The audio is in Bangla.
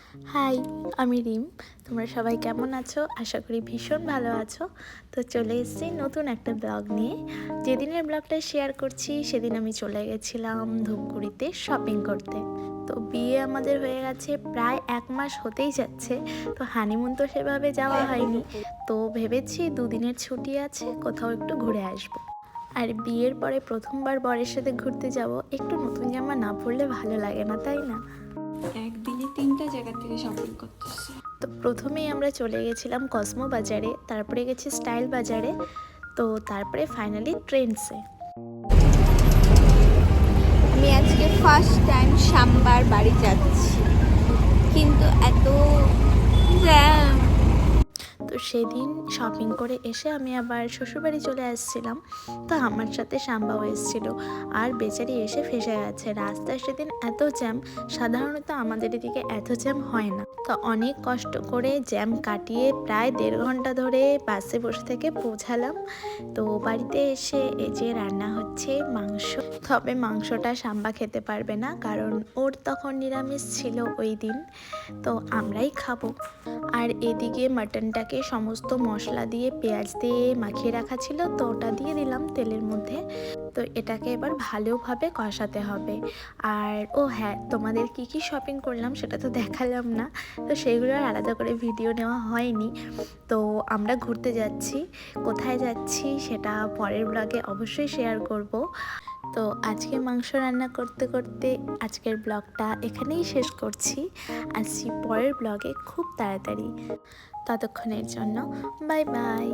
হাই, আমি রিম। তোমরা সবাই কেমন আছো? আশা করি ভীষণ ভালো আছো। তো চলে এসেছি নতুন একটা ব্লগ নিয়ে। যেদিনের ব্লগটা শেয়ার করছি সেদিন আমি চলে গেছিলাম ধূপগুড়িতে শপিং করতে। তো বিয়ে আমাদের হয়ে গেছে প্রায় 1 মাস হতেই যাচ্ছে। তো হানিমুন তো সেভাবে যাওয়া হয়নি। তো ভেবেছি 2 দিনের ছুটি আছে, কোথাও একটু ঘুরে আসবো। আর বিয়ের পরে প্রথমবার বরের সাথে ঘুরতে যাব, একটু নতুন জামা না পরলে ভালো লাগে না, তাই না? একদিনে 3টা জায়গা থেকে শপিং করতেছে। তো প্রথমেই আমরা চলে গেছিলাম কসমো বাজারে, তারপরে গেছি স্টাইল বাজারে, তো তারপরে ফাইনালি ট্রেন্ডসে। আমি আজকে ফার্স্ট টাইম সাম্বার বাড়ি যাচ্ছি, কিন্তু এত জ্যাম। তো সেদিন শপিং করে এসে আমি আবার শ্বশুরবাড়ি চলে আসছিলাম। তো আমার সাথে শাম্বাও এসেছিল, আর বেচারি এসে ফেসে গেছে। রাস্তায় সেদিন এত জ্যাম, সাধারণত আমাদের এদিকে এত জ্যাম হয় না। তো অনেক কষ্ট করে জ্যাম কাটিয়ে প্রায় 1.5 ঘন্টা ধরে বাসে বসে থেকে পৌঁছালাম। তো বাড়িতে এসে এই যে রান্না হচ্ছে মাংস। তবে মাংসটা শাম্বা খেতে পারবে না, কারণ ওর তখন নিরামিষ ছিল ওই দিন, তো আমরাই খাবো। আর এদিকে মাটনটাকে সমস্ত মশলা দিয়ে পেঁয়াজ দিয়ে মাখিয়ে রাখা ছিল, তো ওটা দিয়ে দিলাম তেলের মধ্যে। তো এটাকে এবার ভালোভাবে কষাতে হবে। আর ও হ্যাঁ, তোমাদের কি কি শপিং করলাম সেটা তো দেখালাম না, তো সেগুলো আর আলাদা করে ভিডিও নেওয়া হয়নি। তো আমরা ঘুরতে যাচ্ছি, কোথায় যাচ্ছি সেটা পরের ব্লগে অবশ্যই শেয়ার করব। তো আজকে মাংস রান্না করতে করতে আজকের ব্লগটা এখানেই শেষ করছি। আসছি পরের ব্লগে খুব তাড়াতাড়ি। ততক্ষণের জন্য বাই বাই।